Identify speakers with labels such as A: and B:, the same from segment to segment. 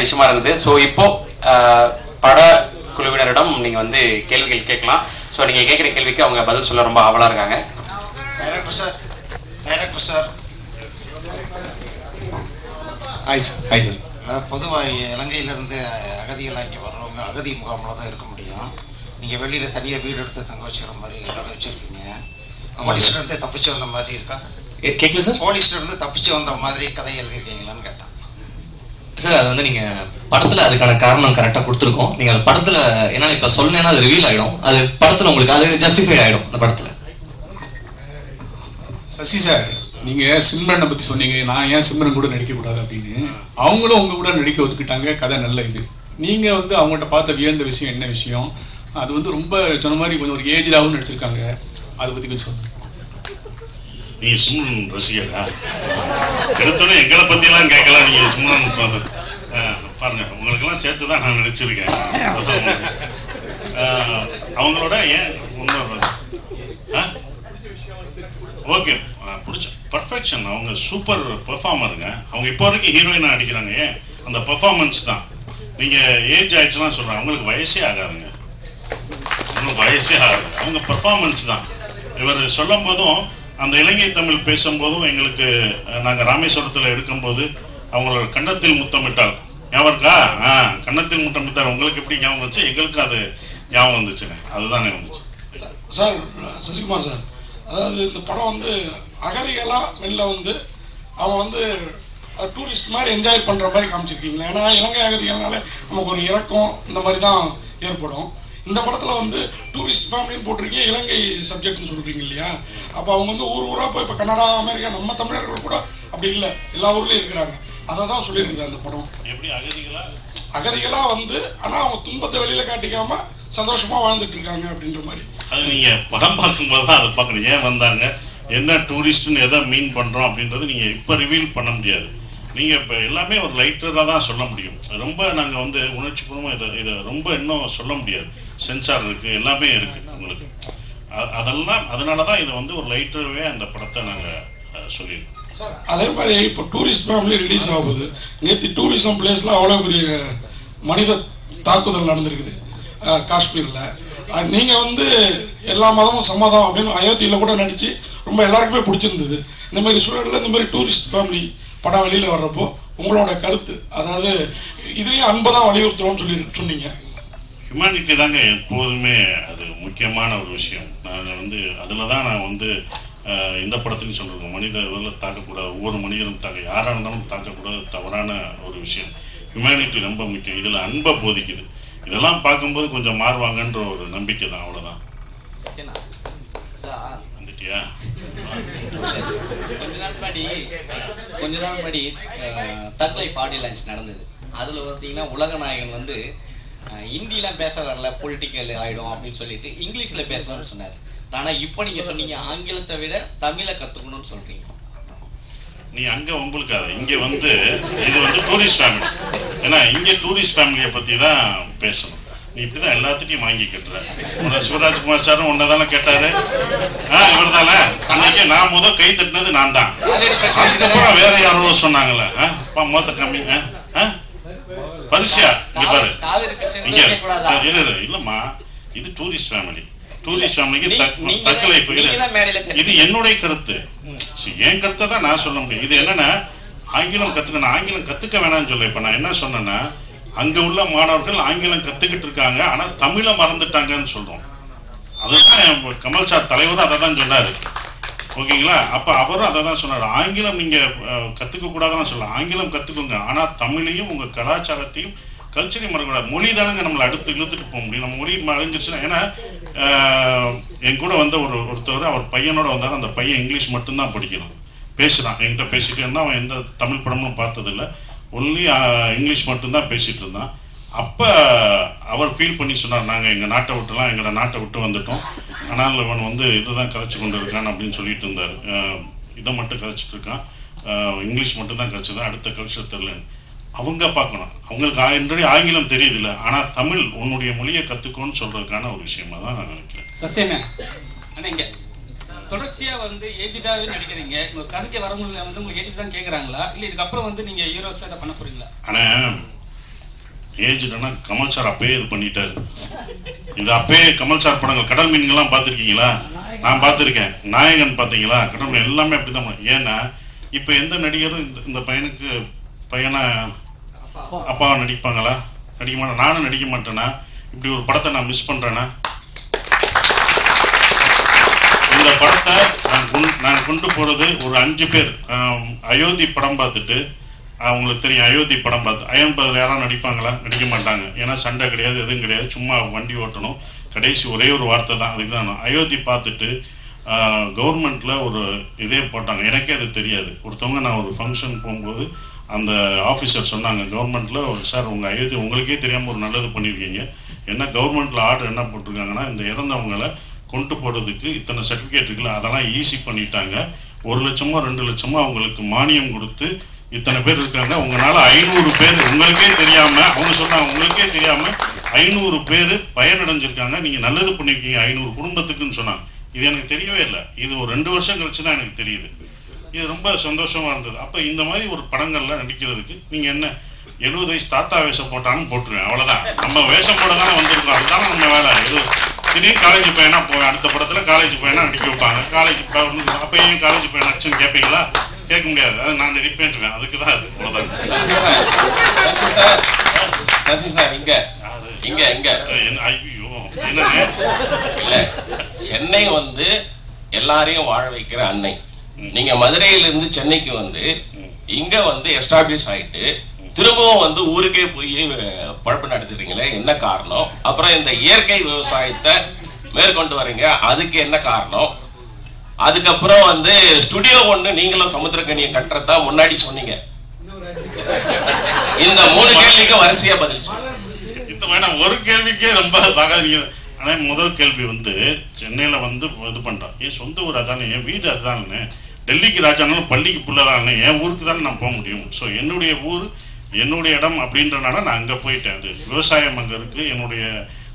A: விஷயமா இருந்தது. ஸோ இப்போ பட குழுவினரிடம் நீங்கள் வந்து கேள்விகள் கேட்கலாம். ஸோ நீங்கள் கேட்குற கேள்விக்கு அவங்க பதில் சொல்ல ரொம்ப ஆவலாக இருக்காங்க.
B: Director sir
C: hi sir.
B: பொதுவாக இலங்கையிலேருந்து அகதிகளாக இங்கே வர்றவங்க அகதி முகாமில் தான் இருக்க முடியும். நீங்கள் வெளியில் தனியாக வீடு எடுத்து தங்க வச்சுக்கிற மாதிரி எல்லாரும் வச்சுருக்கீங்க. போலீஸ்லேருந்து தப்பிச்சு வந்த மாதிரி இருக்கா?
C: கேட்கல சார்.
B: போலீஸ்லேருந்து தப்பிச்சு வந்த மாதிரி கதை எழுதியிருக்கீங்களான்னு கேட்டேன்
C: சார். அது வந்து நீங்கள் படத்தில் அதுக்கான காரணம் கரெக்டாக கொடுத்துருக்கோம். நீங்கள் அது படத்தில் ஏன்னா இப்போ சொன்னேன்னா அது ரிவீல் ஆகிடும். அது படத்தில் உங்களுக்கு அது ஜஸ்டிஃபை ஆகிடும். அந்த படத்தில்
D: சசி சார், நீங்கள் சிம்ரனை பற்றி சொன்னீங்க, நான் ஏன் சிம்ரன் கூட நடிக்கக்கூடாது அப்படின்னு. அவங்களும் உங்கள் கூட நடிக்க ஒத்துக்கிட்டாங்க. கதை நல்ல இது. நீங்கள் வந்து அவங்கள்ட்ட பார்த்த வியந்த விஷயம் என்ன விஷயம்? அது வந்து ரொம்ப சொன்ன மாதிரி கொஞ்சம் ஒரு ஏஜ்லாகவும் நடிச்சிருக்காங்க. அதை பற்றி கொஞ்சம் சொல்லுங்கள்.
E: நீங்கள் சிம்ரன் ரசிகரா? எடுத்தோன்னே எங்களை பற்றிலாம் கேட்கலாம். நீங்கள் சிம்ரன் பாருங்கள், உங்களுக்கெல்லாம் சேர்த்து தான் நான் நடிச்சிருக்கேன். அவங்களோட ஏன் ஓகே பிடிச்ச பர்ஃபெக்ஷன். அவங்க சூப்பர் பெர்ஃபார்மருங்க. அவங்க இப்போ வரைக்கும் ஹீரோயினாக நடிக்கிறாங்க. ஏன் அந்த பெர்ஃபார்மன்ஸ் தான். நீங்கள் ஏஜ் ஆயிடுச்சுலாம் சொல்கிறேன். அவங்களுக்கு வயசே ஆகாதுங்க. அவங்களுக்கு வயசே ஆகாது. அவங்க பெர்ஃபார்மன்ஸ் தான். இவர் சொல்லும் போதும் அந்த இலங்கை தமிழ் பேசும்போதும் எங்களுக்கு நாங்கள் ராமேஸ்வரத்தில் எடுக்கும்போது அவங்களோட கன்னத்தில் முத்தமிட்டால் ஞாபகம் இருக்கா? கன்னத்தில் முத்தமிட்டால் உங்களுக்கு எப்படி ஞாபகம் வந்துச்சு? எங்களுக்கு அது ஞாபகம் வந்துச்சுங்க. அதுதானே வந்துச்சு
F: சார். சசிகுமார் சார், அதாவது இந்த படம் வந்து அகதிகளாக வெளில வந்து அவன் வந்து டூரிஸ்ட் மாதிரி என்ஜாய் பண்ணுற மாதிரி காமிச்சிருக்கீங்களா? ஏன்னா இலங்கை அகதிகள்னால நமக்கு ஒரு இறக்கம் இந்த மாதிரி தான் ஏற்படும். இந்த படத்தில் வந்து டூரிஸ்ட் ஃபேமிலின்னு போட்டிருக்கீங்க, இலங்கை சப்ஜெக்ட்னு சொல்கிறீங்க இல்லையா? அப்போ அவங்க வந்து ஊராக போய் இப்போ கனடா, அமெரிக்கா, நம்ம தமிழர்கள் கூட அப்படி இல்லை, எல்லா ஊர்லேயும் இருக்கிறாங்க. அதை தான் சொல்லியிருக்குது அந்த படம்.
E: எப்படி
F: அகதிகளாக வந்து ஆனால் அவங்க துன்பத்தை வெளியில் காட்டிக்காமல் சந்தோஷமாக வாழ்ந்துட்டு இருக்காங்க அப்படின்ற மாதிரி.
E: அது நீங்கள் படம் பார்க்கும்போது தான் அதை பார்க்கணும். ஏன் வந்தாங்க, என்ன டூரிஸ்ட்டுன்னு எதை மீன் பண்ணுறோம் அப்படின்றது நீங்கள் இப்போ ரிவீல் பண்ண முடியாது. நீங்கள் இப்போ எல்லாமே ஒரு லைட்டராக தான் சொல்ல முடியும். ரொம்ப நாங்கள் வந்து உணர்ச்சிபூர்வமாக இதை ரொம்ப இன்னும் சொல்ல முடியாது. சென்சார் இருக்குது, எல்லாமே இருக்குது உங்களுக்கு. அதெல்லாம் அதனால தான் இதை வந்து ஒரு லைட்டராகவே அந்த படத்தை நாங்கள் சொல்லியிருக்கோம்
F: சார். அதே மாதிரி இப்போ டூரிஸ்ட் ஃபேமிலி ரிலீஸ் ஆகுது. நேற்று டூரிசம் பிளேஸில் அவ்வளோ பெரிய மனித தாக்குதல் நடந்திருக்குது காஷ்மீரில். நீங்கள் வந்து எல்லா மதமும் சம்மதம் அப்படின்னு அயோத்தியில் கூட நடித்து ரொம்ப எல்லாருக்குமே பிடிச்சிருந்தது. இந்த மாதிரி சூழலில் இந்த மாதிரி டூரிஸ்ட் ஃபேமிலி படம் வெளியில் வர்றப்போ உங்களோட கருத்து, அதாவது இதையும் அன்பை தான் வலியுறுத்துறோம்னு சொன்னீங்க.
E: ஹியூமனிட்டி தாங்க எப்போதுமே அது முக்கியமான ஒரு விஷயம். நாங்கள் வந்து அதில் தான் நான் வந்து இந்த படத்துலையும் சொல்கிறோம். மனிதர்கள் தாக்கக்கூடாது, ஒவ்வொரு மனிதனும் யாராக இருந்தாலும் தாக்கக்கூடாது, தவறான ஒரு விஷயம். ஹியூமனிட்டி ரொம்ப முக்கியம். இதில் அன்பை போதிக்குது. இதெல்லாம் பார்க்கும்போது கொஞ்சம் மாறுவாங்கன்ற ஒரு நம்பிக்கை தான். அவ்வளோதான். வந்துட்டியா?
G: கொஞ்ச நாள் முன்னாடி தக் லைஃப் ஆடியோ லான்ச் நடந்தது. அதில் பார்த்தீங்கன்னா உலக நாயகன் வந்து ஹிந்திலாம் பேச வரல, பொலிட்டிக்கல் ஆகிடும் அப்படின்னு சொல்லிட்டு இங்கிலீஷில் பேசலாம்னு சொன்னார். ஆனால் இப்போ நீங்கள் சொன்னீங்க ஆங்கிலத்தை விட தமிழை கற்றுக்கணும்னு சொல்கிறீங்க.
E: நீ அங்கே உங்களுக்காது, இங்கே வந்து இது வந்து டூரிஸ்ட் ஃபேமிலி. ஏன்னா இங்கே டூரிஸ்ட் ஃபேமிலியை பற்றி தான் பேசணும். நீ இப்படி தான் எல்லாத்துட்டையும் வாங்கி கட்டுற. சிவராஜ்குமார் சாரும் ஒன்றை தானே கேட்டார். இவர் தானே அன்னைக்கு நான் முதல் கை தட்டினது நான் தான். அதுக்கப்புறம் வேற யாரோ சொன்னாங்களே, மொத்த கம்மி பரிசியா இங்கே பாரு. இங்கே இல்லைம்மா, இது டூரிஸ்ட் ஃபேமிலி. டூரிஸ்ட் ஃபேமிலிக்கு தக்க லைஃப். இது என்னுடைய கருத்து. என் கருத்தை தான் நான் சொல்ல முடியும். இது என்னன்னா ஆங்கிலம் கற்றுக்கணும், ஆங்கிலம் கற்றுக்க வேணாம்னு சொல்ல. இப்போ நான் என்ன சொன்னேன்னா, அங்கே உள்ள மாணவர்கள் ஆங்கிலம் கற்றுக்கிட்டு இருக்காங்க, ஆனால் தமிழை மறந்துட்டாங்கன்னு சொல்கிறோம். அதுதான் கமல் சார் தலைவரும் அதை தான் சொன்னார். ஓகேங்களா? அப்போ அவரும் அதை தான் சொன்னார். ஆங்கிலம் நீங்கள் கற்றுக்கக்கூடாதுன்னு சொல்லலாம். ஆங்கிலம் கற்றுக்கோங்க, ஆனால் தமிழையும் உங்கள் கலாச்சாரத்தையும் கல்ச்சரையும் மறக்கக்கூடாது. மொழி தானங்க நம்மளை அடுத்து இழுத்துட்டு போக முடியும். நம்ம மொழி அழிஞ்சிருச்சுன்னா, ஏன்னா என் கூட வந்த ஒருத்தவர் அவர் பையனோட வந்தார். அந்த பையன் இங்கிலீஷ் மட்டும்தான் படிக்கணும், பேசுகிறான். என்கிட்ட பேசிகிட்டே இருந்தால் அவன் எந்த தமிழ் படமும் பார்த்ததில்லை, ஒன்லி இங்கிலீஷ் மட்டும்தான் பேசிகிட்டு இருந்தான். அப்போ அவர் ஃபீல் பண்ணி சொன்னார், நாங்கள் எங்கள் நாட்டை விட்டுலாம் எங்களோட நாட்டை விட்டு வந்துட்டோம், ஆனால் இவன் வந்து இதுதான் கதைச்சு கொண்டு இருக்கான் அப்படின்னு சொல்லிட்டு இருந்தார். இதை மட்டும் கதைச்சிட்டு இருக்கான், இங்கிலீஷ் மட்டும்தான் கதைச்சதான், அடுத்த கல்ச்சர் தெரியலன்னு. அவங்க பார்க்கணும். அவங்களுக்கு ஆல்ரெடி ஆங்கிலம் தெரியுதில்ல, ஆனால் தமிழ் உன்னுடைய மொழியை கற்றுக்கோன்னு சொல்கிறதுக்கான ஒரு விஷயமா தான் நான் நினைக்கிறேன்.
H: சசியண்ணா, ஆனால் இங்கே தொடர்ச்சியாக வந்து ஏஜ்டாகவே நடிக்கிறீங்க. உங்கள் கதைக்கு வரவங்களை வந்து உங்களுக்கு ஏஜ் தான் கேட்குறாங்களா, இல்லை இதுக்கப்புறம் வந்து நீங்கள் ஹீரோஸாக இதை பண்ண போகிறீங்களா?
E: ஆனால் ஏஜ்டுனா கமல் சார் அப்பயே இது பண்ணிட்டாரு. இது அப்பயே கமல் சார் படங்கள் கடல் மீன்கள்லாம் பார்த்துருக்கீங்களா? நான் பார்த்துருக்கேன். நாயகன் பார்த்தீங்களா? கடல் மீன் எல்லாமே அப்படி தான். ஏன்னா இப்போ எந்த நடிகரும் இந்த பையனுக்கு பையனை அப்பாவை நடிப்பாங்களா? நடிக்க மாட்டேன். நானும் நடிக்க மாட்டேன்னா இப்படி ஒரு படத்தை நான் மிஸ் பண்ணுறேன்னா? இந்த படத்தை நான் கொண்டு போகிறது ஒரு 5 பேர். அயோத்தி படம் பார்த்துட்டு அவங்களுக்கு தெரியும். அயோத்தி படம் பார்த்து அயன்பதில் யாராவது நடிப்பாங்களா? நடிக்க மாட்டாங்க. ஏன்னா சண்டை கிடையாது, எதுவும் கிடையாது, சும்மா வண்டி ஓட்டணும். கடைசி ஒரே ஒரு வார்த்தை தான். அதுக்கு தான் அயோத்தி பார்த்துட்டு கவர்மெண்ட்டில் ஒரு இதே போட்டாங்க. எனக்கே அது தெரியாது. ஒருத்தவங்க நான் ஒரு ஃபங்க்ஷன் போகும்போது அந்த ஆஃபீஸர் சொன்னாங்க கவர்மெண்ட்டில், சார் உங்கள் அயோத்தி உங்களுக்கே தெரியாமல் ஒரு நல்லது பண்ணியிருக்கீங்க. ஏன்னா கவர்மெண்ட்டில் ஆர்டர் என்ன போட்டிருக்காங்கன்னா இந்த இறந்தவங்களை கொண்டு போகிறதுக்கு இத்தனை சர்டிஃபிகேட் இருக்குல்ல அதெல்லாம் ஈஸி பண்ணிட்டாங்க. 1 லட்சமோ 2 லட்சமோ அவங்களுக்கு மானியம் கொடுத்து இத்தனை பேர் இருக்காங்க. உங்களால் 500 பேர் உங்களுக்கே தெரியாமல் அவங்க சொன்னாங்க உங்களுக்கே தெரியாமல் 500 பேர் பயனடைஞ்சிருக்காங்க. நீங்கள் நல்லது பண்ணியிருக்கீங்க 500 குடும்பத்துக்குன்னு சொன்னாங்க. இது எனக்கு தெரியவே இல்லை. இது ஒரு 2 வருஷம் கழிச்சு தான் எனக்கு தெரியுது. இது ரொம்ப சந்தோஷமாக இருந்தது. அப்போ இந்த மாதிரி ஒரு படங்களில் நடிக்கிறதுக்கு நீங்கள் என்ன 70 வயசு தாத்தா வேஷம் போட்டான்னு போட்டுருவேன். அவ்வளோதான். நம்ம வேஷம் போட தானே வந்திருக்கோம். அதுதானே நம்ம வேலை. திடீர்னு காலேஜ் பையனா போவேன். அடுத்த படத்தில் காலேஜ் பையனா நடிக்க வைப்பாங்க. காலேஜ் அப்போ ஏன் காலேஜ் பையன் நடிச்சுன்னு கேட்பீங்களா? கேட்க முடியாது. அது நான் நடிப்பேன்ட்டுருவேன். அதுக்கு தான் அது. அவ்வளோதான். ஐயோ என்னங்க
I: இல்லை, சென்னை வந்து எல்லாரையும் வாழ வைக்கிற அன்னை. நீங்க மதுரையிலிருந்து சென்னைக்கு வந்து இங்க வந்து எஸ்டாப்ளிஷ் ஆயிட்டு திரும்பவும் வந்து ஊருக்கே போய் பழப்பு நடத்திட்டீங்களே, என்ன காரணம்? அப்புறம் இந்த இயற்கை விவசாயத்தை மேற்கொண்டு வரீங்க, அதுக்கு என்ன காரணம்? அதுக்கப்புறம் வந்து ஸ்டுடியோ ஒண்ணு நீங்களும் சமுத்திரக்கனியை கட்டுறதா முன்னாடி சொன்னீங்க. இந்த 3 கேள்விக்கு வரிசையா பதில் சொல்லுங்க.
E: இது வேணாம், ஒரு கேள்விக்கே ரொம்ப தகாதீங்க. ஆனால் முதல் கேள்வி வந்து சென்னையில் வந்து இது பண்ணுறான். என் சொந்த ஊர் அதானே, என் வீடு அதுதானே. டெல்லிக்கு ராஜானாலும் பள்ளிக்கு புள்ளதானே, என் ஊருக்கு தானே நான் போக முடியும். ஸோ என்னுடைய ஊர் என்னுடைய இடம் அப்படின்றனால நான் அங்கே போயிட்டேன். அது விவசாயம் அங்கே இருக்குது, என்னுடைய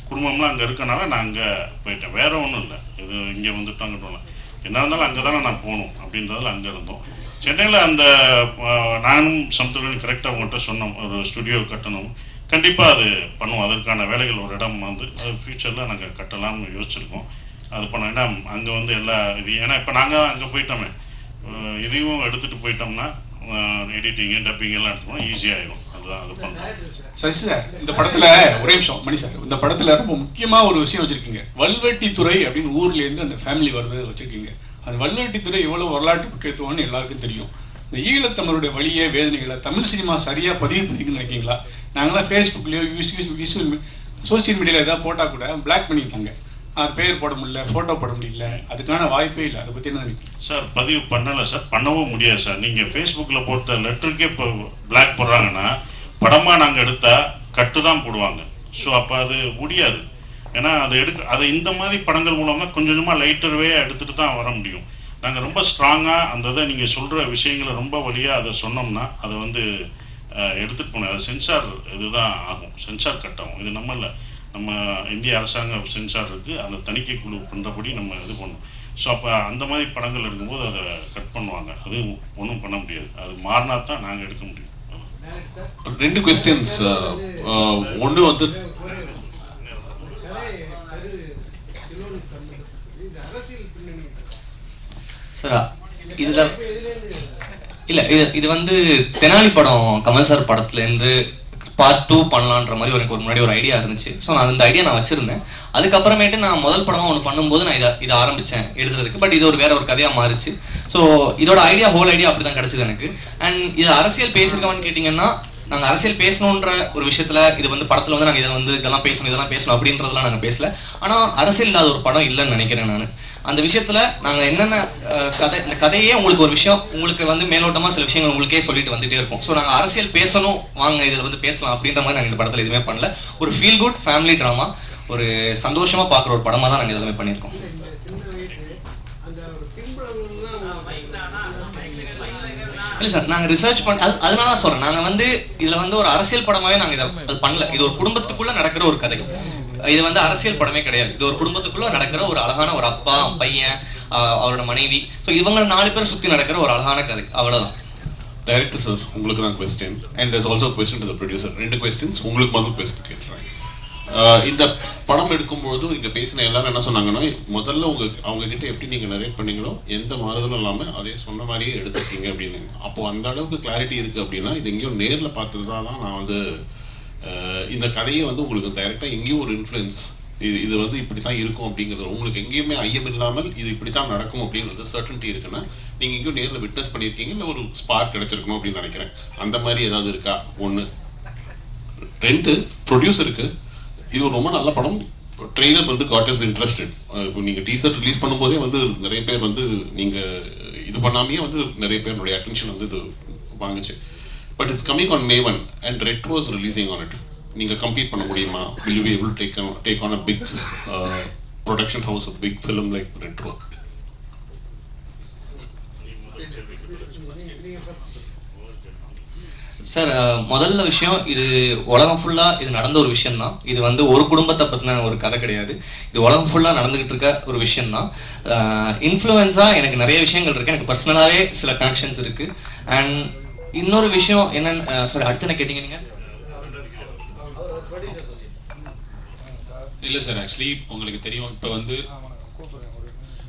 E: குடும்பம்லாம் அங்கே இருக்கனால நான் அங்கே போயிட்டேன். வேற ஒன்றும் இல்லை. இது இங்கே வந்துட்டு அங்கிட்டோம் என்ன இருந்தாலும் அங்கே தானே நான் போகணும் அப்படின்றதில் அங்கே இருந்தோம். சென்னையில் அந்த நானும் சமுத்திரன் கரெக்டாக அவங்கள்ட்ட சொன்னோம், ஒரு ஸ்டுடியோ கட்டணும். கண்டிப்பாக அது பண்ணுவோம். அதற்கான வேலைகள் ஒரு இடம் வந்து அது ஃப்யூச்சரில் நாங்கள் கட்டலாம்னு யோசிச்சிருக்கோம். அது பண்ணோம். ஏன்னா அங்கே வந்து எல்லா இது ஏன்னா இப்போ நாங்கள் அங்கே போயிட்டோமே, இதையும் எடுத்துகிட்டு போயிட்டோம்னா எடிட்டிங்கு டப்பிங் எல்லாம் எடுத்துக்கணும், ஈஸியாகிடும். அதுதான் அது பண்ணுறோம்.
D: சரி சார், இந்த படத்தில் ஒரே நிமிஷம் மணி சார், இந்த படத்தில் ரொம்ப முக்கியமாக ஒரு விஷயம் வச்சுருக்கீங்க. வல்வெட்டித்துறை அப்படின்னு ஊர்லேருந்து அந்த ஃபேமிலி வருது வச்சுருக்கீங்க. அந்த வல்வெட்டித்துறை எவ்வளோ வரலாற்று முக்கியத்துவம்னு எல்லாருக்கும் தெரியும். இந்த ஈழத்தமிழுடைய வழியே வேதனைகளை தமிழ் சினிமா சரியாக பதிவு பண்ணிக்கணும்னு நினைக்கிங்களா? நாங்களாம் ஃபேஸ்புக்லேயோ சோசியல் மீடியாவில் ஏதாவது போட்டால் கூட பிளாக் பண்ணியிருக்காங்க. அது பேர் போட முடியல, ஃபோட்டோ போட முடியல, அதுக்கான வாய்ப்பே இல்லை. அதை பற்றி என்ன நினைக்கிறேன்
E: சார்? பதிவு பண்ணலை சார், பண்ணவும் முடியாது சார். நீங்கள் ஃபேஸ்புக்கில் போட்ட லெட்டருக்கே இப்போ பிளாக் போடுறாங்கன்னா படமாக நாங்கள் எடுத்தால் கட்டு தான் போடுவாங்க. ஸோ அப்போ அது முடியாது. ஏன்னா அதை இந்த மாதிரி படங்கள் மூலமாக கொஞ்சம் கொஞ்சமாக லைட்டர்வே எடுத்துகிட்டு தான் வர முடியும். நாங்கள் ரொம்ப ஸ்ட்ராங்காக அந்த இதை நீங்கள் சொல்கிற விஷயங்களை ரொம்ப வழியாக அதை சொன்னோம்னா அதை வந்து எடுத்துகிட்டு போனோம். அது சென்சார் இதுதான் ஆகும், சென்சார் கட் ஆகும். இது நம்ம இந்திய அரசாங்க சென்சார் இருக்குது, அந்த தணிக்கை குழு பண்ணுறபடி நம்ம இது பண்ணோம். ஸோ அப்போ அந்த மாதிரி படங்கள் எடுக்கும்போது அதை கட் பண்ணுவாங்க. அது ஒன்றும் பண்ண முடியாது. அது மாறினா தான் நாங்கள் எடுக்க முடியும்.
J: 2 கொஸ்டின்ஸ். ஒன்று வந்து
C: சார் இதில் இல்லை, இது வந்து தெனாலி படம் கமல் சார் படத்துலேருந்து பார்ட் 2 பண்ணலான்ற மாதிரி எனக்கு ஒரு முன்னாடி ஒரு ஐடியா இருந்துச்சு. ஸோ நான் அந்த ஐடியா நான் வச்சுருந்தேன். அதுக்கப்புறமேட்டு நான் முதல் படமாக ஒன்று பண்ணும்போது நான் இதை ஆரம்பித்தேன் எழுதுறதுக்கு. பட் இது வேற ஒரு கதையாக மாறிச்சு. ஸோ இதோட ஹோல் ஐடியா அப்படி தான் கிடச்சிது எனக்கு. அண்ட் இது அரசியல் பேசியிருக்கோன்னு கேட்டிங்கன்னா, நாங்கள் அரசியல் பேசணுன்ற ஒரு விஷயத்தில் இது வந்து படத்தில் வந்து நாங்கள் இதெல்லாம் பேசணும் அப்படின்றதெல்லாம் நாங்கள் பேசல. ஆனால் அரசியல் இல்லாத ஒரு படம் இல்லைன்னு நினைக்கிறேன் நான். அந்த விஷயத்தில் நாங்கள் என்னென்ன இந்த கதையே உங்களுக்கு ஒரு விஷயம், உங்களுக்கு வந்து மேலோட்டமாக சில விஷயங்கள் உங்களுக்கே சொல்லிட்டு வந்துட்டே இருக்கும். ஸோ நாங்கள் அரசியல் பேசணும், வாங்க இதில் வந்து பேசலாம் அப்படின்ற மாதிரி நாங்கள் இந்த படத்தில் எதுவுமே பண்ணல. ஒரு ஃபீல் குட் ஃபேமிலி ட்ராமா, ஒரு சந்தோஷமாக பார்க்குற ஒரு படமாக தான் நாங்கள் இதெல்லாமே பண்ணியிருக்கோம். இல்லை சார், நாங்கள் ரிசர்ச் பண்ணி அதனால தான் சொல்கிறேன். நாங்கள் வந்து இதில் வந்து ஒரு அரசியல் படமாகவே நாங்கள் இதை பண்ணல. இது ஒரு குடும்பத்துக்குள்ளே நடக்கிற ஒரு கதை. இது வந்து அரசியல் படமே கிடையாது. இது ஒரு குடும்பத்துக்குள்ள நடக்கிற ஒரு அழகான ஒரு அப்பா, பையன், அவரோட மனைவி, ஸோ இவங்க 4 பேர் சுற்றி நடக்கிற ஒரு அழகான கதை, அவ்வளோதான்.
J: டைரக்டர் சார் உங்களுக்கு தான் question and there's also question to the producer. 2 questions உங்களுக்கு முதல் கொஸ்டின் கேட்டுறேன். இந்த படம் எடுக்கும்போது இங்கே பேசின எல்லாரும் என்ன சொன்னாங்கன்னா, முதல்ல அவங்க கிட்ட எப்படி நீங்கள் நரேட் பண்ணீங்களோ எந்த மாறுதலும் இல்லாமல் அதே சொன்ன மாதிரியே எடுத்துருக்கீங்க அப்படின்னு. அப்போது அந்த அளவுக்கு கிளாரிட்டி இருக்குது அப்படின்னா இது எங்கேயும் நேரில் பார்த்தது தான் நான் வந்து இந்த கதையை வந்து உங்களுக்கு டைரெக்டாக எங்கேயும் ஒரு இன்ஃப்ளூயன்ஸ் இது வந்து இப்படி தான் இருக்கும் அப்படிங்கிறது உங்களுக்கு எங்கேயுமே ஐயம் இல்லாமல் இது இப்படி தான் நடக்கும் அப்படின்றது சர்டன்ட்டி இருக்குன்னா நீங்கள் எங்கேயும் நேரில் விட்னஸ் பண்ணியிருக்கீங்க, இல்லை ஒரு ஸ்பார்க் கிடைச்சிருக்கணும் அப்படின்னு நினைக்கிறேன். அந்த மாதிரி ஏதாவது இருக்கா? 1. 2, ப்ரொடியூசருக்கு இது ஒரு ரொம்ப நல்ல படம். ட்ரெய்லர் வந்து காட் இஸ் இன்ட்ரெஸ்டட். இப்போ நீங்கள் டீசர் ரிலீஸ் பண்ணும்போதே வந்து நிறைய பேர் வந்து நீங்கள் இது பண்ணாமையே வந்து நிறைய பேருடைய அட்டென்ஷன் வந்து இது வாங்குச்சு. But it's coming on May 1 and Retro is releasing on it. நீங்கள் கம்ப்ளீட் பண்ண முடியுமா? Will you be able to take on a big production house, a big film like Retro?
C: Sir, முதல்ல விஷயம், இது உலகம் ஃபுல்லாக இது நடந்த ஒரு விஷயம்தான். இது வந்து ஒரு குடும்பத்தை பற்றின ஒரு கதை கிடையாது. இது உலகம் ஃபுல்லாக நடந்துகிட்டு இருக்க ஒரு விஷயம்தான். இன்ஃப்ளூயன்ஸாக எனக்கு நிறைய விஷயங்கள் இருக்குது. எனக்கு பர்சனலாகவே சில கனெக்ஷன்ஸ் இருக்குது. அண்ட் இன்னொரு விஷயம் என்னன்னு, சாரி, அடுத்து என்ன கேட்டீங்க நீங்கள்?
K: இல்லை சார், ஆக்சுவலி உங்களுக்கு தெரியும், இப்போ வந்து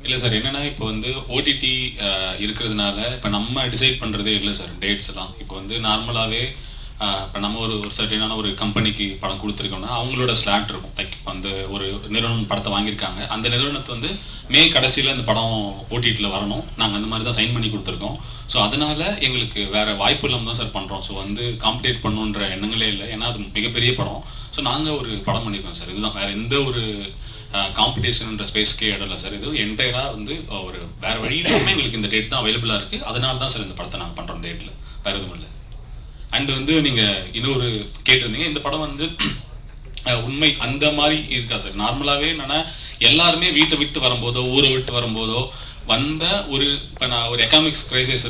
K: இல்லை சார், என்னென்னா இப்போ வந்து ஓடிடி இருக்கிறதுனால இப்போ நம்ம டிசைட் பண்ணுறதே இல்லை சார் டேட்ஸ் எல்லாம். இப்போ வந்து நார்மலாகவே இப்போ நம்ம ஒரு சர்டனான ஒரு கம்பெனிக்கு படம் கொடுத்துருக்கோம்னா அவங்களோட ஸ்லாட் இருக்கும். லைக் இப்போ அந்த ஒரு நிறுவனம் படத்தை வாங்கியிருக்காங்க, அந்த நிறுவனத்தை வந்து மே கடைசியில் இந்த படம் ஓடிடியில் வரணும், நாங்கள் அந்த மாதிரி தான் சைன் பண்ணி கொடுத்துருக்கோம். ஸோ அதனால் எங்களுக்கு வேறு வாய்ப்பு இல்லாமல் தான் சார் பண்ணுறோம். ஸோ வந்து காம்படேட் பண்ணுன்ற எண்ணங்களே இல்லை, ஏன்னா அது மிகப்பெரிய படம். ஸோ நாங்கள் ஒரு படம் பண்ணியிருக்கோம் சார். இதுதான், வேறு எந்த ஒரு காம்படிஷன்ன்ற ஸ்பேஸ்க்கே இடம் இல்லை சார். இது என்டையராக வந்து ஒரு வேறு வழி இல்லாமல் எங்களுக்கு இந்த டேட் தான் அவைலபிளாக இருக்குது. அதனால தான் சார் இந்த படத்தை நாங்கள் பண்ணுறோம் டேட்டில், வேறு எதுவும் இல்லை. அண்ட் வந்து நீங்கள் இன்னொரு கேட்டிருந்தீங்க, இந்த படம் வந்து உண்மை அந்த மாதிரி இருக்கா சார்? நார்மலாகவே என்னென்னா எல்லாருமே வீட்டை விட்டு வரும்போதோ ஊரை விட்டு வரும்போதோ வந்த ஒரு, இப்போ நான் ஒரு எக்கனாமிக்ஸ் கிரைசிஸ்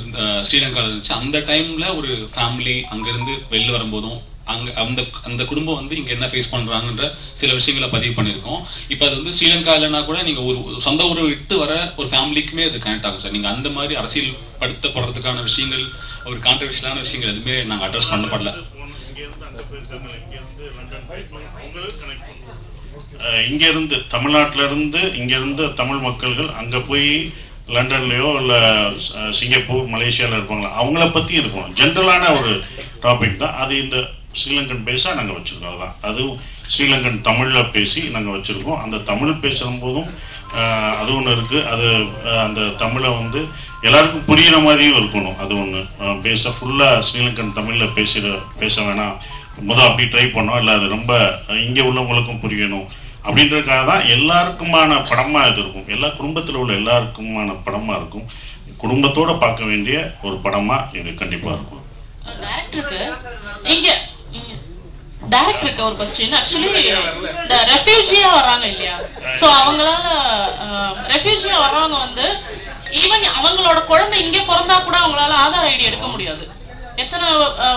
K: ஸ்ரீலங்காவில் இருந்துச்சு, அந்த டைமில் ஒரு ஃபேமிலி அங்கேருந்து வெளில வரும்போதும் அங்கே அந்த குடும்பம் வந்து இங்கே என்ன ஃபேஸ் பண்ணுறாங்கன்ற சில விஷயங்களை பதிவு பண்ணியிருக்கோம். இப்போ அது வந்து ஸ்ரீலங்கா இல்லைன்னா கூட நீங்கள் ஒரு சொந்த ஊரை விட்டு வர ஒரு ஃபேமிலிக்குமே அது கனெக்ட் ஆகும் சார். நீங்கள் அந்த மாதிரி அரசியல் படுத்தப்படுறதுக்கான விஷயங்கள், ஒரு கான்ட்ரவர்ஷியலான விஷயங்கள் எதுவுமே நாங்கள் அட்ரஸ் பண்ணப்படல.
E: இங்கேருந்து தமிழ்நாட்டிலேருந்து இங்கேருந்து தமிழ் மக்கள்கள் அங்கே போய் லண்டன்லேயோ இல்லை சிங்கப்பூர் மலேசியாவில் இருப்பாங்களா, அவங்கள பற்றி இது போகணும். ஜென்ரலான ஒரு டாபிக் தான் அது. இந்த ஸ்ரீலங்கன் பேஸாக நாங்கள் வச்சுருக்கோம். அதுதான், அதுவும் ஸ்ரீலங்கன் தமிழில் பேசி நாங்கள் வச்சுருக்கோம். அந்த தமிழ் பேசுகிற போதும் அது ஒன்று இருக்குது. அது அந்த தமிழை வந்து எல்லாருக்கும் புரிகிற மாதிரியும் இருக்கணும். அது ஒன்று பேஸாக ஃபுல்லாக ஸ்ரீலங்கன் தமிழில் பேச வேணாம், அப்படி ட்ரை பண்ணோம். இல்லை அது ரொம்ப இங்கே உள்ளவங்களுக்கும் புரியணும் அப்படின்றதுக்காக தான் எல்லாருக்குமான படமாக இது இருக்கும். எல்லா குடும்பத்தில் உள்ள எல்லாருக்குமான படமாக இருக்கும். குடும்பத்தோடு பார்க்க வேண்டிய ஒரு படமாக இது கண்டிப்பாக இருக்கும்.
L: டைரக்டருக்கு ஒரு क्वेश्चन. ஆக்சுவலி இந்த ரெஃப்யூஜியா வராங்க இல்லையா, ஸோ அவங்களால ரெஃப்யூஜியா வர்றவங்க வந்து ஈவன் அவங்களோட குழந்தை இங்கே பிறந்தா கூட அவங்களால ஆதார் ஐடி எடுக்க முடியாது. எத்தனை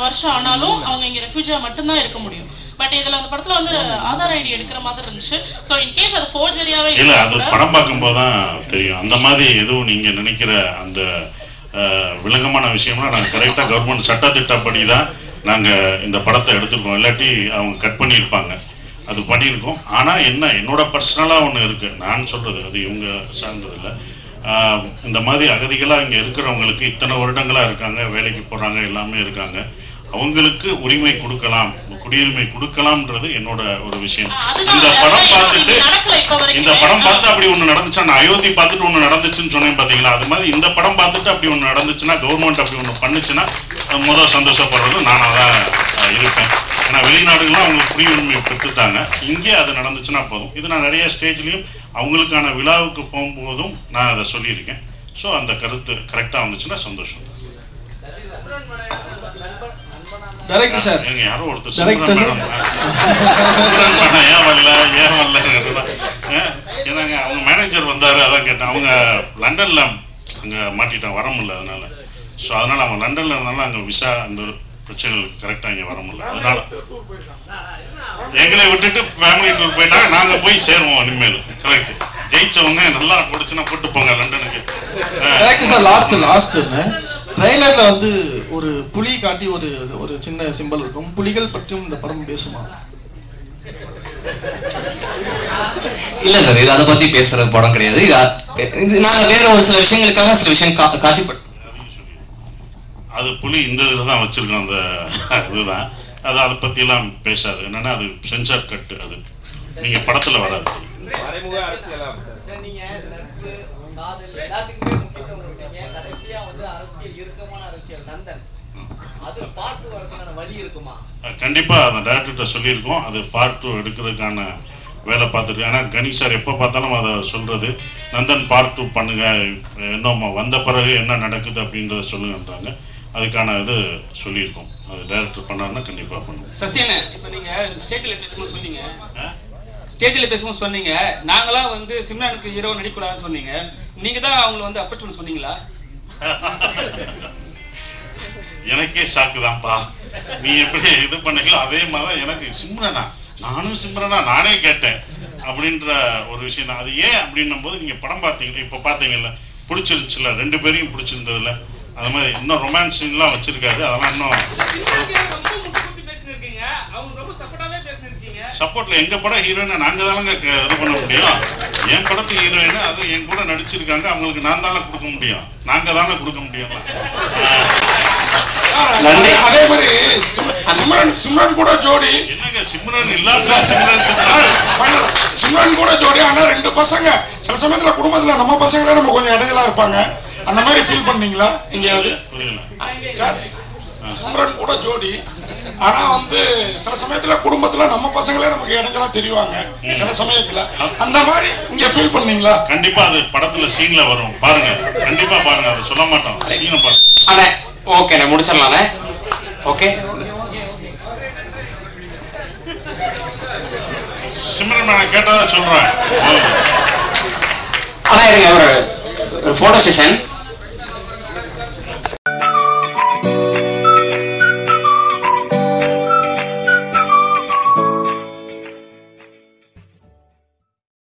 L: வருஷம் ஆனாலும் அவங்க இங்கே ரெஃப்யூஜியா மட்டும்தான் இருக்க முடியும். பட் இதில் அந்த படத்தில் வந்து ஆதார் ஐடி எடுக்கிற மாதிரி இருந்துச்சு. ஸோ இன்கேஸ் அது ஃபோர்ஜரியாவே
E: இல்லை, அது படம் பார்க்கும்போது தான் தெரியும். அந்த மாதிரி எதுவும் நீங்கள் நினைக்கிற அந்த விளங்கமான விஷயம்லாம் நாங்கள் கரெக்டாக கவர்மெண்ட் சட்டத்திட்டப்படி தான் நாங்கள் இந்த படத்தை எடுத்துருக்கோம். இல்லாட்டி அவங்க கட் பண்ணியிருப்பாங்க, அது பண்ணியிருக்கோம். ஆனால் என்ன, என்னோட பர்சனலாக ஒன்று இருக்குது, நான் சொல்கிறது அது இவங்க சார்ந்ததில்லை. இந்த மாதிரி அகதிகளாக இங்கே இருக்கிறவங்களுக்கு இத்தனை வருடங்களாக இருக்காங்க, வேலைக்கு போகிறாங்க, எல்லாமே இருக்காங்க, அவங்களுக்கு உரிமை கொடுக்கலாம், குடியுரிமை கொடுக்கலாம்ன்றது என்னோட ஒரு விஷயம். இந்த படம் பார்த்து அப்படி ஒன்று நடந்துச்சா, நான் அயோத்தி பார்த்துட்டு ஒன்று நடந்துச்சுன்னு சொன்னேன் பார்த்தீங்களா, அது மாதிரி இந்த படம் பார்த்துட்டு அப்படி ஒன்று நடந்துச்சுன்னா, கவர்மெண்ட் அப்படி ஒன்று பண்ணுச்சுன்னா முதல் சந்தோஷப்படுறது நானாக தான் இருப்பேன். ஏன்னா வெளிநாடுகள்லாம் அவங்க குடியுரிமை பெற்றுட்டாங்க, இங்கே அது நடந்துச்சுன்னா போதும். இது நான் நிறைய ஸ்டேஜ்லேயும் அவங்களுக்கான விழாவுக்கு போகும்போதும் நான் அதை சொல்லியிருக்கேன். ஸோ அந்த கருத்து கரெக்டாக வந்துச்சுன்னா சந்தோஷம்.
M: டைரக்டர் சார்,
E: யாரோ ஒருத்தர் ஏன் வரல ஏன்னாங்க அவங்க மேனேஜர் வந்தாரு, அதான் கேட்டேன். அவங்க லண்டன்ல அங்கே மாட்டிட்டாங்க, வர முடியல. அதனால ஸோ அதனால அவங்க லண்டன்ல இருந்தாலும் அங்கே விசா அந்த பிரச்சனைகளுக்கு கரெக்டாக இங்கே வர முடியல. அதனால எங்களை விட்டுட்டு ஃபேமிலி டூர் போயிட்டாங்க, நாங்கள் போய் சேருவோம் இனிமேல். கரெக்ட், ஜெயிச்சவங்க நல்லா பிடிச்சுன்னா கூட்டு போங்க லண்டனுக்கு.
M: லாஸ்ட் ட்ரெய்லர்ல வந்து ஒரு புலி காட்டி ஒரு ஒரு சின்ன சிம்பல் இருக்கும். புலிகள் பற்றியும் இந்த படம் பேசுமா?
C: இல்ல சார், இது அதை பத்தி பேசுற படம் கிடையாது. இது நாங்க வேற ஒரு சில விஷயங்களுக்காக சில விஷயம் காட்சிப்பட்டு
E: அது புலி இந்த இதில் தான் வச்சிருக்கோம். அந்த இதுதான் அது அதை பற்றியெல்லாம் பேசாது. என்னன்னா அது சென்சார் கட்டு, அது நீங்கள் படத்தில் வராது. கண்டிப்பாக அந்த டேரக்டர்கிட்ட சொல்லியிருக்கோம். அது பார்ட் 2 எடுக்கிறதுக்கான வேலை பார்த்துருக்கேன். ஆனால் கணேஷ் சார் எப்போ பார்த்தாலும் அதை சொல்கிறது, நந்தன் பார்ட் 2 பண்ணுங்கள், இன்னும் வந்த பிறகு என்ன நடக்குது அப்படின்றத சொல்லுங்கன்றாங்க. அதுக்கான இது சொல்லியிருக்கோம். அது டைரக்டர் பண்ணாருன்னா கண்டிப்பாக பண்ணுவோம்.
H: சசியண்ணே, இப்போ நீங்கள் ஸ்டேஜில் பேசும்போது சொன்னீங்க, ஸ்டேஜில் பேசும்போது சொன்னீங்க நாங்களாம் வந்து சிம்ரனுக்கு ஹீரோ நடிக்கூடாதுன்னு சொன்னீங்க. நீங்கள் தான் அவங்கள வந்து அப்ரோச் பண்ண சொன்னீங்களா?
E: எனக்கே ஷாக்கு தான்ப்பா. நீ எப்படி இது பண்ணீங்களோ அதே மாதிரி தான் எனக்கு சிம்ரனா, நானும் சிம்ரனா நானே கேட்டேன் அப்படின்ற ஒரு விஷயம் தான். அது ஏன் அப்படின்னும் போது நீங்கள் படம் பார்த்தீங்க, இப்போ பார்த்தீங்கல்ல, பிடிச்சிருந்துச்சுல, 2 பேரையும் பிடிச்சிருந்ததுல, அது மாதிரி இன்னும் ரொமான்ஸ் சீன்லாம் வச்சிருக்காரு. அதெல்லாம் இன்னும் சப்போர்ட்ல எங்க படம் ஹீரோயினை நாங்க தானங்க இது பண்ண முடியும். என் படத்து ஹீரோயினை அது என் கூட நடிச்சிருக்காங்க, அவங்களுக்கு நான் தானே கொடுக்க முடியும், நாங்க தானே கொடுக்க முடியும்.
F: அதே மாதிரி சிம்ரன் கூட ஜோடி,
E: என்னங்க சிம்ரன் இல்லாம
F: சிம்ரன் கூட ஜோடி. ஆனா 2 பசங்க சில சமயத்துல குடும்பத்துல நம்ம பசங்களே நம்ம கொஞ்சம் இடைஞ்சலா இருப்பாங்க. அந்த மாதிரி ஃபீல் பண்ணீங்களா எங்கேயாவது? சார், சிம்ரன் கூட ஜோடி, ஆனா வந்து சில சமயத்துல குடும்பத்துல நம்ம பசங்களே நமக்கு இடைஞ்சலா தெரிவாங்க சில சமயத்துல. அந்த மாதிரி இங்க ஃபீல் பண்ணீங்களா?
E: கண்டிப்பா அது படத்துல சீன்ல வரும், பாருங்க, கண்டிப்பா பாருங்க, அதை சொல்ல மாட்டோம், சீனை பாருங்க.
A: அண்ணே ஓகேண்ணே, முடிச்சிடலாண்ணே. ஓகே,
E: சிம்ரன் நான் கேட்டதா சொல்றேன்.
A: அண்ணா இருங்க, ஒரு ஃபோட்டோ செஷன்.